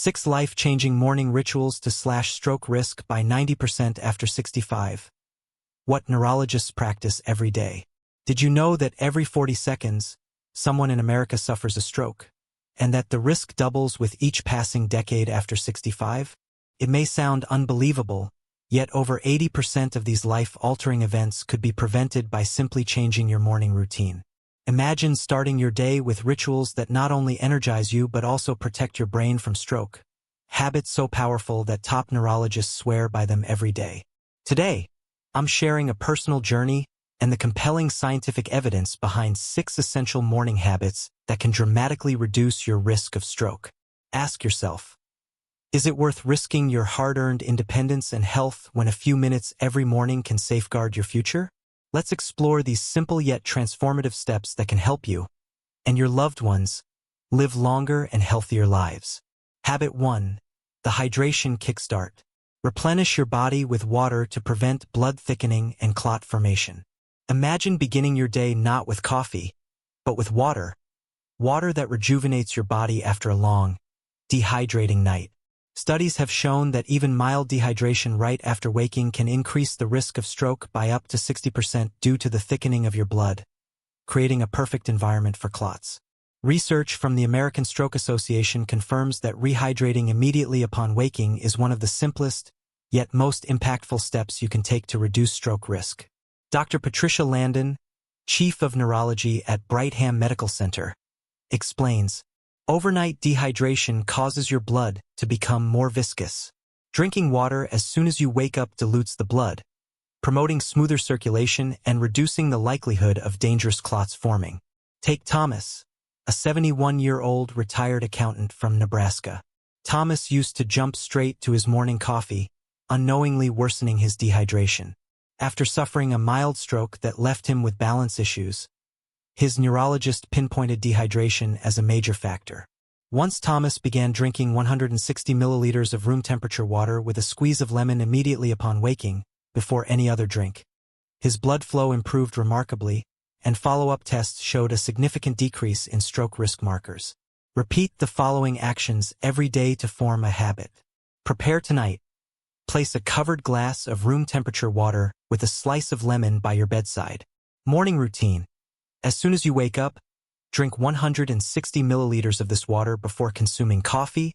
6 life-changing morning rituals to slash stroke risk by 90% after 65. What neurologists practice every day. Did you know that every 40 seconds, someone in America suffers a stroke? And that the risk doubles with each passing decade after 65? It may sound unbelievable, yet over 80% of these life-altering events could be prevented by simply changing your morning routine. Imagine starting your day with rituals that not only energize you but also protect your brain from stroke. Habits so powerful that top neurologists swear by them every day. Today, I'm sharing a personal journey and the compelling scientific evidence behind 6 essential morning habits that can dramatically reduce your risk of stroke. Ask yourself, is it worth risking your hard-earned independence and health when a few minutes every morning can safeguard your future? Let's explore these simple yet transformative steps that can help you and your loved ones live longer and healthier lives. Habit 1. The Hydration Kickstart. Replenish your body with water to prevent blood thickening and clot formation. Imagine beginning your day not with coffee, but with water. Water that rejuvenates your body after a long, dehydrating night. Studies have shown that even mild dehydration right after waking can increase the risk of stroke by up to 60% due to the thickening of your blood, creating a perfect environment for clots. Research from the American Stroke Association confirms that rehydrating immediately upon waking is one of the simplest, yet most impactful steps you can take to reduce stroke risk. Dr. Patricia Landon, Chief of Neurology at Brigham Medical Center, explains, overnight dehydration causes your blood to become more viscous. Drinking water as soon as you wake up dilutes the blood, promoting smoother circulation and reducing the likelihood of dangerous clots forming. Take Thomas, a 71-year-old retired accountant from Nebraska. Thomas used to jump straight to his morning coffee, unknowingly worsening his dehydration. After suffering a mild stroke that left him with balance issues, his neurologist pinpointed dehydration as a major factor. Once Thomas began drinking 160 milliliters of room-temperature water with a squeeze of lemon immediately upon waking, before any other drink, his blood flow improved remarkably, and follow-up tests showed a significant decrease in stroke risk markers. Repeat the following actions every day to form a habit. Prepare tonight. Place a covered glass of room-temperature water with a slice of lemon by your bedside. Morning routine. As soon as you wake up, drink 160 milliliters of this water before consuming coffee,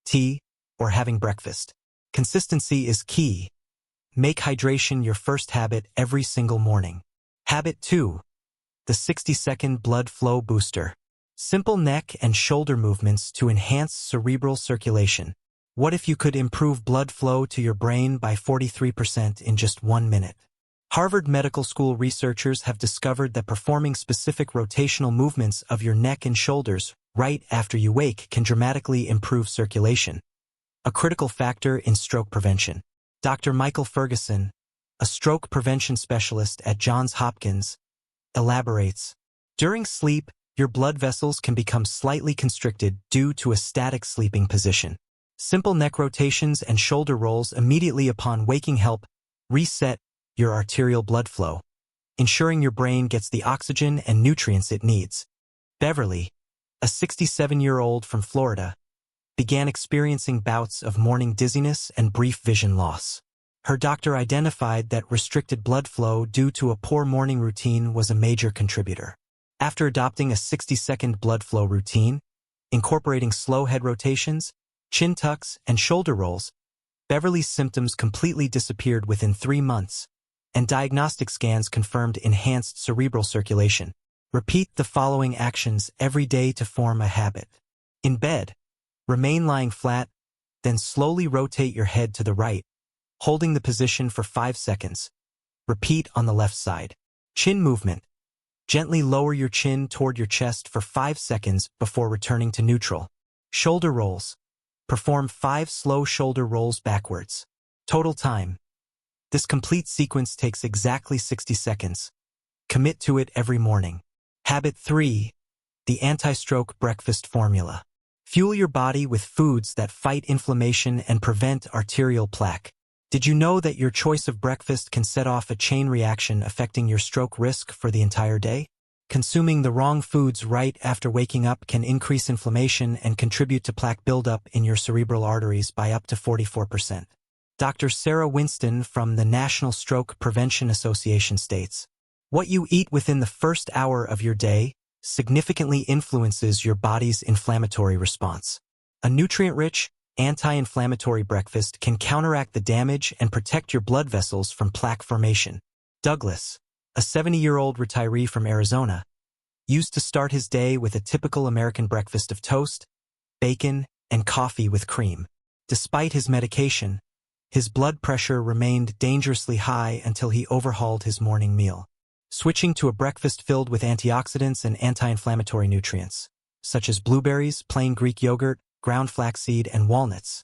tea, or having breakfast. Consistency is key. Make hydration your first habit every single morning. Habit 2. The 60-second blood flow booster. Simple neck and shoulder movements to enhance cerebral circulation. What if you could improve blood flow to your brain by 43% in just 1 minute? Harvard Medical School researchers have discovered that performing specific rotational movements of your neck and shoulders right after you wake can dramatically improve circulation, a critical factor in stroke prevention. Dr. Michael Ferguson, a stroke prevention specialist at Johns Hopkins, elaborates. During sleep, your blood vessels can become slightly constricted due to a static sleeping position. Simple neck rotations and shoulder rolls immediately upon waking help reset your arterial blood flow, ensuring your brain gets the oxygen and nutrients it needs. Beverly, a 67-year-old from Florida, began experiencing bouts of morning dizziness and brief vision loss. Her doctor identified that restricted blood flow due to a poor morning routine was a major contributor. After adopting a 60-second blood flow routine, incorporating slow head rotations, chin tucks, and shoulder rolls, Beverly's symptoms completely disappeared within 3 months, and diagnostic scans confirmed enhanced cerebral circulation. Repeat the following actions every day to form a habit. In bed, remain lying flat, then slowly rotate your head to the right, holding the position for 5 seconds. Repeat on the left side. Chin movement. Gently lower your chin toward your chest for 5 seconds before returning to neutral. Shoulder rolls. Perform 5 slow shoulder rolls backwards. Total time. This complete sequence takes exactly 60 seconds. Commit to it every morning. Habit 3. The anti-stroke breakfast formula. Fuel your body with foods that fight inflammation and prevent arterial plaque. Did you know that your choice of breakfast can set off a chain reaction affecting your stroke risk for the entire day? Consuming the wrong foods right after waking up can increase inflammation and contribute to plaque buildup in your cerebral arteries by up to 44%. Dr. Sarah Winston from the National Stroke Prevention Association states, "What you eat within the first hour of your day significantly influences your body's inflammatory response. A nutrient-rich, anti-inflammatory breakfast can counteract the damage and protect your blood vessels from plaque formation." Douglas, a 70-year-old retiree from Arizona, used to start his day with a typical American breakfast of toast, bacon, and coffee with cream. Despite his medication, his blood pressure remained dangerously high until he overhauled his morning meal, switching to a breakfast filled with antioxidants and anti-inflammatory nutrients, such as blueberries, plain Greek yogurt, ground flaxseed, and walnuts.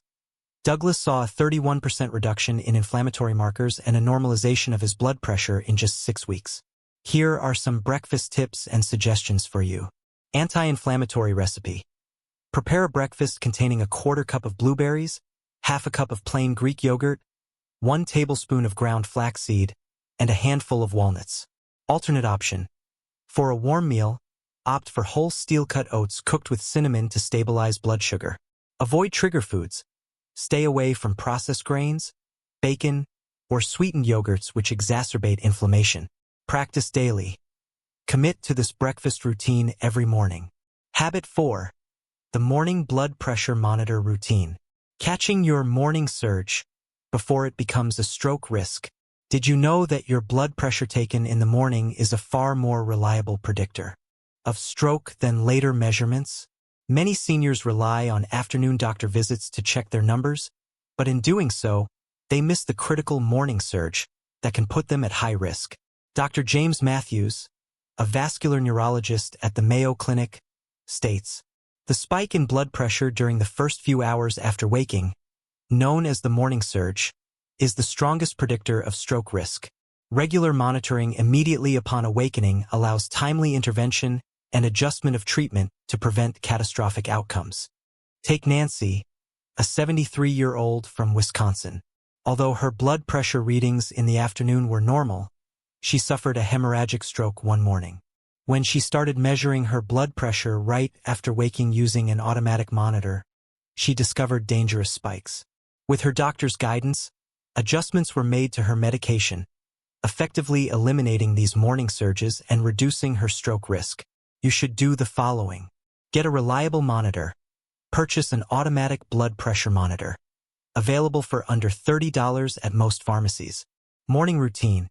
Douglas saw a 31% reduction in inflammatory markers and a normalization of his blood pressure in just 6 weeks. Here are some breakfast tips and suggestions for you. Anti-inflammatory recipe. Prepare a breakfast containing a quarter cup of blueberries, half a cup of plain Greek yogurt, 1 tablespoon of ground flaxseed, and a handful of walnuts. Alternate option. For a warm meal, opt for whole steel-cut oats cooked with cinnamon to stabilize blood sugar. Avoid trigger foods. Stay away from processed grains, bacon, or sweetened yogurts which exacerbate inflammation. Practice daily. Commit to this breakfast routine every morning. Habit 4. The morning blood pressure monitor routine. Catching your morning surge before it becomes a stroke risk. Did you know that your blood pressure taken in the morning is a far more reliable predictor of stroke than later measurements? Many seniors rely on afternoon doctor visits to check their numbers, but in doing so, they miss the critical morning surge that can put them at high risk. Dr. James Matthews, a vascular neurologist at the Mayo Clinic, states, "The spike in blood pressure during the first few hours after waking, known as the morning surge, is the strongest predictor of stroke risk. Regular monitoring immediately upon awakening allows timely intervention and adjustment of treatment to prevent catastrophic outcomes." Take Nancy, a 73-year-old from Wisconsin. Although her blood pressure readings in the afternoon were normal, she suffered a hemorrhagic stroke one morning. When she started measuring her blood pressure right after waking using an automatic monitor, she discovered dangerous spikes. With her doctor's guidance, adjustments were made to her medication, effectively eliminating these morning surges and reducing her stroke risk. You should do the following. Get a reliable monitor. Purchase an automatic blood pressure monitor. Available for under $30 at most pharmacies. Morning routine.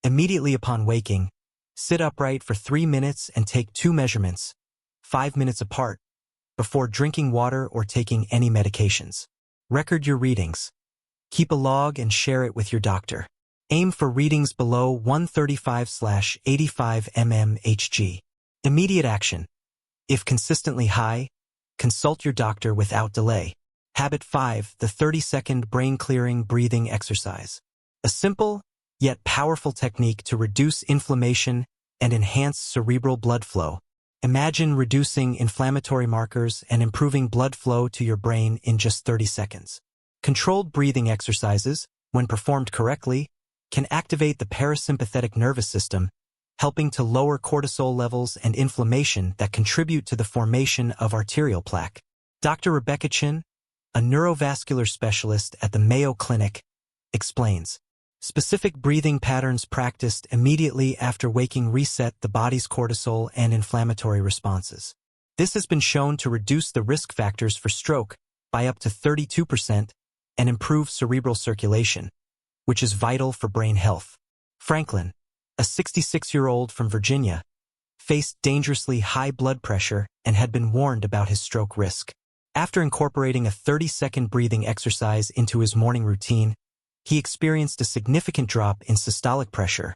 Immediately upon waking, sit upright for 3 minutes and take 2 measurements, 5 minutes apart, before drinking water or taking any medications. Record your readings. Keep a log and share it with your doctor. Aim for readings below 135/85 mmHg. Immediate action. If consistently high, consult your doctor without delay. Habit 5. The 30-second brain-clearing breathing exercise. A simple, yet powerful technique to reduce inflammation and enhance cerebral blood flow. Imagine reducing inflammatory markers and improving blood flow to your brain in just 30 seconds. Controlled breathing exercises, when performed correctly, can activate the parasympathetic nervous system, helping to lower cortisol levels and inflammation that contribute to the formation of arterial plaque. Dr. Rebecca Chin, a neurovascular specialist at the Mayo Clinic, explains, specific breathing patterns practiced immediately after waking reset the body's cortisol and inflammatory responses. This has been shown to reduce the risk factors for stroke by up to 32% and improve cerebral circulation, which is vital for brain health. Franklin, a 66-year-old from Virginia, faced dangerously high blood pressure and had been warned about his stroke risk. After incorporating a 30-second breathing exercise into his morning routine, he experienced a significant drop in systolic pressure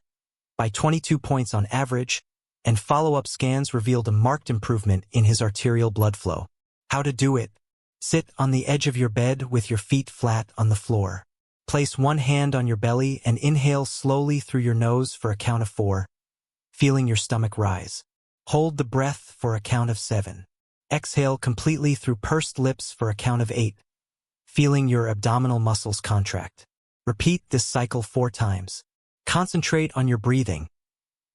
by 22 points on average, and follow-up scans revealed a marked improvement in his arterial blood flow. How to do it? Sit on the edge of your bed with your feet flat on the floor. Place one hand on your belly and inhale slowly through your nose for a count of 4, feeling your stomach rise. Hold the breath for a count of 7. Exhale completely through pursed lips for a count of 8, feeling your abdominal muscles contract. Repeat this cycle 4 times. Concentrate on your breathing.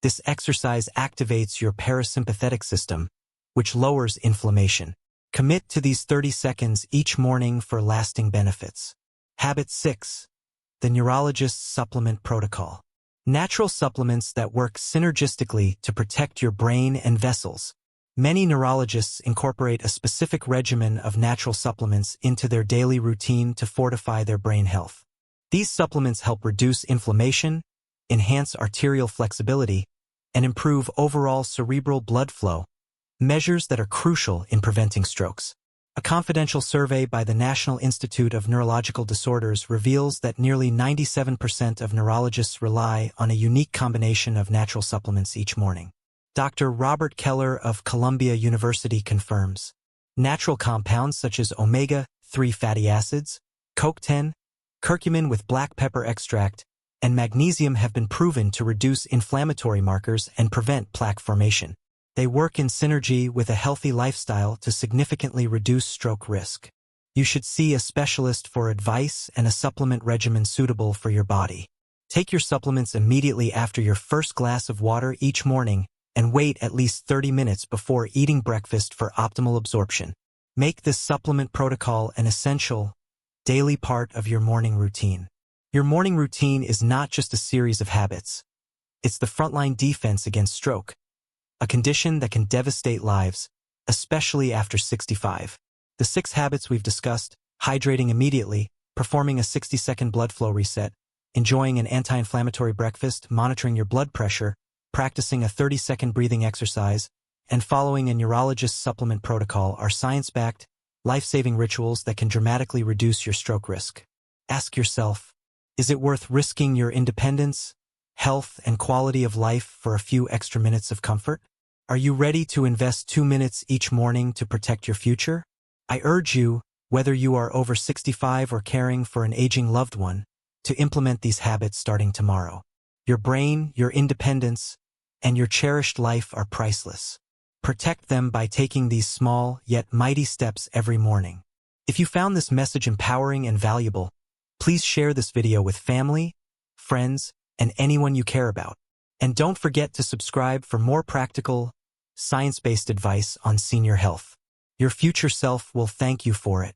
This exercise activates your parasympathetic system, which lowers inflammation. Commit to these 30 seconds each morning for lasting benefits. Habit 6. The Neurologist Supplement Protocol. Natural supplements that work synergistically to protect your brain and vessels. Many neurologists incorporate a specific regimen of natural supplements into their daily routine to fortify their brain health. These supplements help reduce inflammation, enhance arterial flexibility, and improve overall cerebral blood flow, measures that are crucial in preventing strokes. A confidential survey by the National Institute of Neurological Disorders reveals that nearly 97% of neurologists rely on a unique combination of natural supplements each morning. Dr. Robert Keller of Columbia University confirms, natural compounds such as omega-3 fatty acids, CoQ10, curcumin with black pepper extract, and magnesium have been proven to reduce inflammatory markers and prevent plaque formation. They work in synergy with a healthy lifestyle to significantly reduce stroke risk. You should see a specialist for advice and a supplement regimen suitable for your body. Take your supplements immediately after your first glass of water each morning and wait at least 30 minutes before eating breakfast for optimal absorption. Make this supplement protocol an essential, daily part of your morning routine. Your morning routine is not just a series of habits. It's the frontline defense against stroke, a condition that can devastate lives, especially after 65. The 6 habits we've discussed, hydrating immediately, performing a 60-second blood flow reset, enjoying an anti-inflammatory breakfast, monitoring your blood pressure, practicing a 30-second breathing exercise, and following a neurologist supplement protocol are science-backed, life-saving rituals that can dramatically reduce your stroke risk. Ask yourself, is it worth risking your independence, health, and quality of life for a few extra minutes of comfort? Are you ready to invest 2 minutes each morning to protect your future? I urge you, whether you are over 65 or caring for an aging loved one, to implement these habits starting tomorrow. Your brain, your independence, and your cherished life are priceless. Protect them by taking these small yet mighty steps every morning. If you found this message empowering and valuable, please share this video with family, friends, and anyone you care about. And don't forget to subscribe for more practical, science-based advice on senior health. Your future self will thank you for it.